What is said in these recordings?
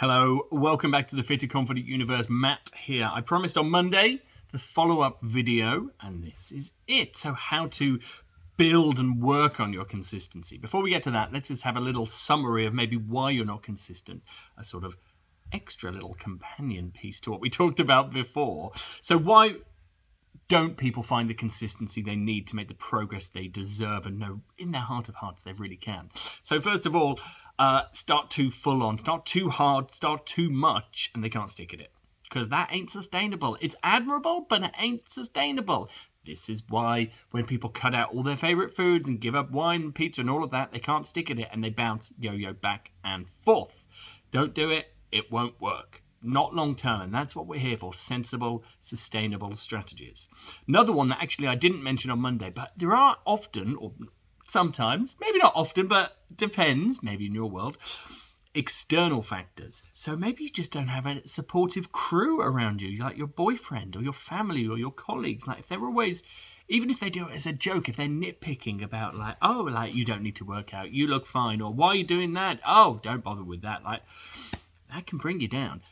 Hello, welcome back to the Fit and Confident Universe. Matt here. I promised on Monday the follow-up video, and this is it. So how to build and work on your consistency. Before we get to that, let's just have a little summary of maybe why you're not consistent, a sort of extra little companion piece to what we talked about before. So why don't people find the consistency they need to make the progress they deserve and know in their heart of hearts they really can? So first of all, start too full on, start too hard, start too much, and they can't stick at it. Because that ain't sustainable. It's admirable, but it ain't sustainable. This is why when people cut out all their favourite foods and give up wine and pizza and all of that, they can't stick at it and they bounce yo-yo back and forth. Don't do it, it won't work. Not long term, and that's what we're here for, sensible, sustainable strategies. Another one that actually I didn't mention on Monday, but there are often, or sometimes, maybe not often, but depends, maybe in your world, external factors. So maybe you just don't have a supportive crew around you, like your boyfriend or your family or your colleagues. Like if they're always, even if they do it as a joke, if they're nitpicking about like, oh, like you don't need to work out, you look fine, or why are you doing that? Oh, don't bother with that. Like that can bring you down.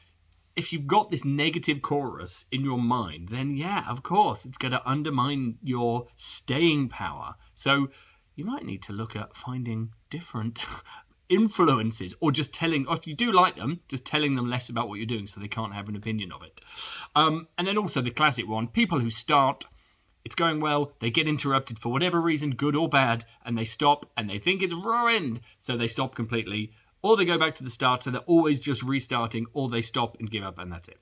If you've got this negative chorus in your mind, then yeah, of course, it's going to undermine your staying power. So you might need to look at finding different influences, or just telling, or if you do like them, just telling them less about what you're doing so they can't have an opinion of it. And then also the classic one, people who start, it's going well, they get interrupted for whatever reason, good or bad, and they stop and they think it's ruined. So they stop completely. Or they go back to the start, so they're always just restarting, or they stop and give up, and that's it.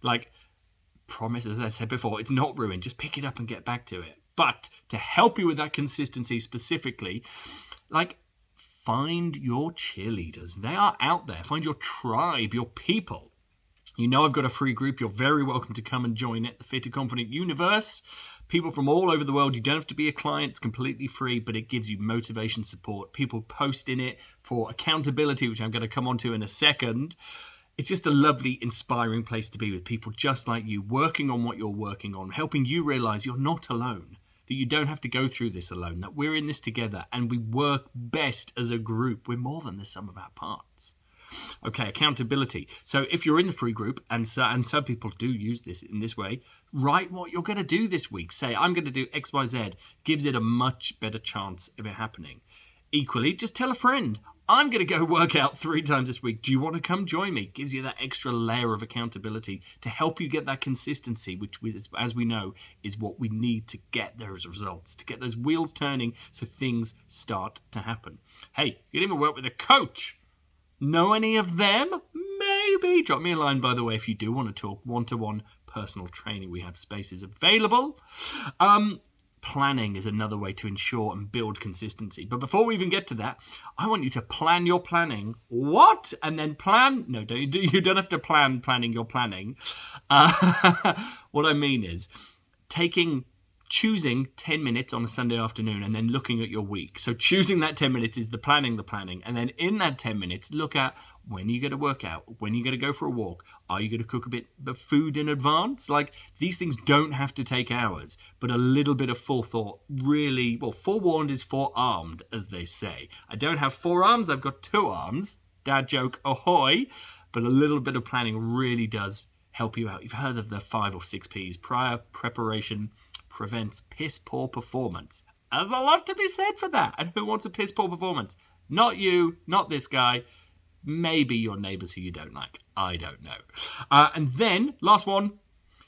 Like, promise, as I said before, it's not ruined. Just pick it up and get back to it. But to help you with that consistency specifically, like, find your cheerleaders. They are out there. Find your tribe, your people. You know I've got a free group. You're very welcome to come and join it, the Fit and Confident Universe. People from all over the world. You don't have to be a client. It's completely free, but it gives you motivation, support. People post in it for accountability, which I'm going to come on to in a second. It's just a lovely, inspiring place to be with people just like you, working on what you're working on, helping you realize you're not alone, that you don't have to go through this alone, that we're in this together and we work best as a group. We're more than the sum of our parts. Okay, accountability. So if you're in the free group, and some people do use this in this way, write what you're going to do this week. Say, I'm going to do X, Y, Z. Gives it a much better chance of it happening. Equally, just tell a friend, I'm going to go work out 3 times this week. Do you want to come join me? Gives you that extra layer of accountability to help you get that consistency, which, as we know, is what we need to get those results, to get those wheels turning so things start to happen. Hey, you can even work with a coach. Know any of them? Maybe. Drop me a line, by the way, if you do want to talk one-to-one personal training. We have spaces available. Planning is another way to ensure and build consistency. But before we even get to that, I want you to plan your planning. What? And then plan? No, you don't have to planning your planning. What I mean is choosing 10 minutes on a Sunday afternoon and then looking at your week. So choosing that 10 minutes is the planning. And then in that 10 minutes, look at when are you going to work out? When are you going to go for a walk? Are you going to cook a bit of food in advance? Like, these things don't have to take hours, but a little bit of forethought really, well, forewarned is forearmed, as they say. I don't have 4 arms, I've got 2 arms. Dad joke, ahoy. But a little bit of planning really does help you out. You've heard of the 5 or 6 Ps. Prior preparation prevents piss poor performance. There's a lot to be said for that. And who wants a piss poor performance? Not you, not this guy. Maybe your neighbours who you don't like. I don't know. And then, last one,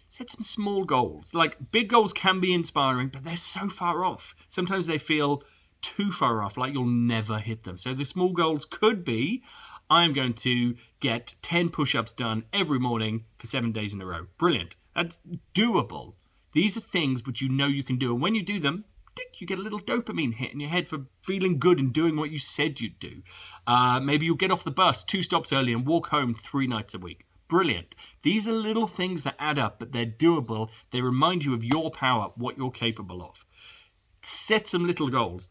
set some small goals. Like, big goals can be inspiring, but they're so far off. Sometimes they feel too far off, like you'll never hit them. So the small goals could be, I'm going to get 10 push-ups done every morning for 7 days in a row. Brilliant. That's doable. These are things which you know you can do. And when you do them, you get a little dopamine hit in your head for feeling good and doing what you said you'd do. Maybe you'll get off the bus 2 stops early and walk home 3 nights a week. Brilliant. These are little things that add up, but they're doable. They remind you of your power, what you're capable of. Set some little goals.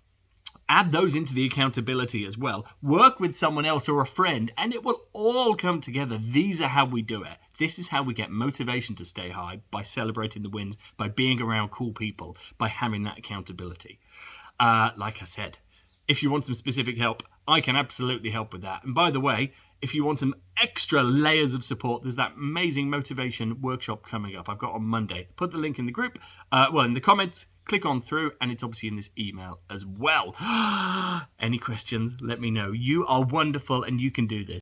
Add those into the accountability as well. Work with someone else or a friend, and it will all come together. These are how we do it. This is how we get motivation to stay high, by celebrating the wins, by being around cool people, by having that accountability. Like I said, if you want some specific help, I can absolutely help with that. And by the way, if you want some extra extra layers of support, there's that amazing motivation workshop coming up I've got on Monday. Put the link in the group, in the comments, click on through, and it's obviously in this email as well. Any questions, let me know. You are wonderful and you can do this.